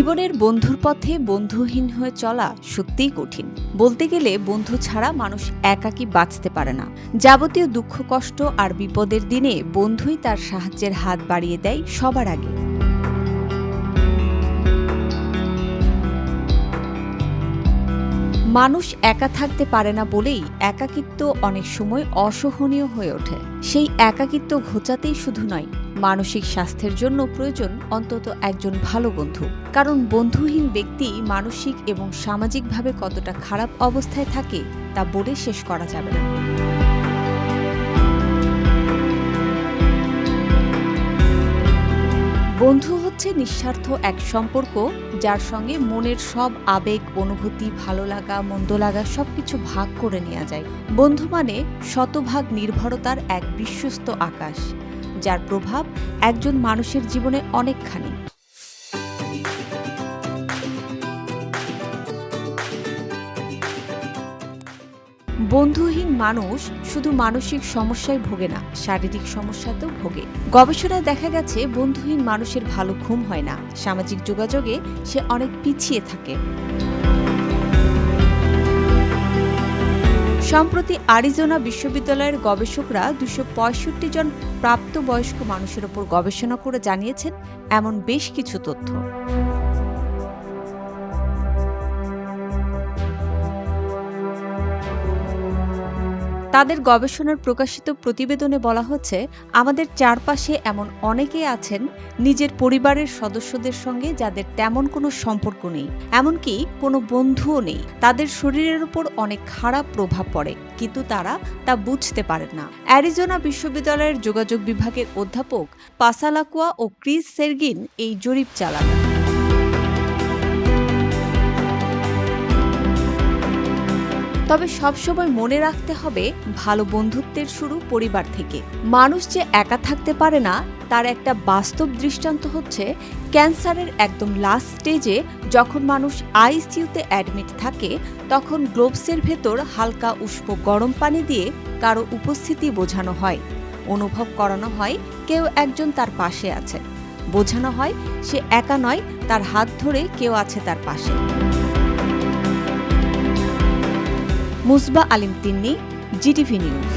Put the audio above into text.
জীবনের বন্ধুর পথে বন্ধুহীন হয়ে চলা সত্যিই কঠিন। বলতে গেলে বন্ধু ছাড়া মানুষ একাকী বাঁচতে পারে না। যাবতীয় দুঃখ কষ্ট আর বিপদের দিনে বন্ধুই তার সাহায্যের হাত বাড়িয়ে দেয় সবার আগে। মানুষ একা থাকতে পারে না বলেই একাকিত্ব অনেক সময় অসহনীয় হয়ে ওঠে। সেই একাকিত্ব ঘোচাতেই শুধু নয়, মানসিক স্বাস্থ্যের জন্য প্রয়োজন অন্তত একজন ভালো বন্ধু। কারণ বন্ধুহীন ব্যক্তি মানসিক এবং সামাজিকভাবে কতটা খারাপ অবস্থায় থাকে তা বলে শেষ করা যাবে না। বন্ধু হচ্ছে নিঃস্বার্থ এক সম্পর্ক, যার সঙ্গে মনের সব আবেগ অনুভূতি ভালো লাগা মন্দ লাগা সবকিছু ভাগ করে নেওয়া যায়। বন্ধু মানে শতভাগ নির্ভরতার এক বিশ্বস্ত আকাশ, যার প্রভাব একজন মানুষের জীবনে অনেকখানি। বন্ধুহীন মানুষ শুধু মানসিক সমস্যায় ভোগে না, শারীরিক সমস্যাতেও ভোগে। গবেষণায় দেখা গেছে বন্ধুহীন মানুষের ভালো ঘুম হয় না, সামাজিক যোগাযোগে সে অনেক পিছিয়ে থাকে। সম্প্রতি আরিজোনা বিশ্ববিদ্যালয়ের গবেষকরা 265 জন প্রাপ্তবয়স্ক মানুষের ওপর গবেষণা করে জানিয়েছেন এমন বেশ কিছু তথ্য। তাদের গবেষণার প্রকাশিত প্রতিবেদনে বলা হচ্ছে, আমাদের চারপাশে এমন অনেকেই আছেন নিজের পরিবারের সদস্যদের সঙ্গে যাদের তেমন কোনো সম্পর্ক নেই, এমনকি কোনো বন্ধুও নেই। তাদের শরীরের উপর অনেক খারাপ প্রভাব পড়ে, কিন্তু তারা তা বুঝতে পারেন না। অ্যারিজোনা বিশ্ববিদ্যালয়ের যোগাযোগ বিভাগের অধ্যাপক পাসালাকুয়া ও ক্রিস সেরগিন এই জরিপ চালান। তবে সবসময় মনে রাখতে হবে, ভালো বন্ধুত্বের শুরু পরিবার থেকে। মানুষ যে একা থাকতে পারে না তার একটা বাস্তব দৃষ্টান্ত হচ্ছে ক্যান্সারের একদম লাস্ট স্টেজে যখন মানুষ আইসিইউতে অ্যাডমিট থাকে, তখন গ্লোভসের ভেতর হালকা উষ্ণ গরম পানি দিয়ে কারো উপস্থিতি বোঝানো হয়, অনুভব করানো হয় কেউ একজন তার পাশে আছে, বোঝানো হয় সে একা নয়, তার হাত ধরে কেউ আছে তার পাশে। মুসবা আলিম তিন্নি, জিটিভি নিউজ।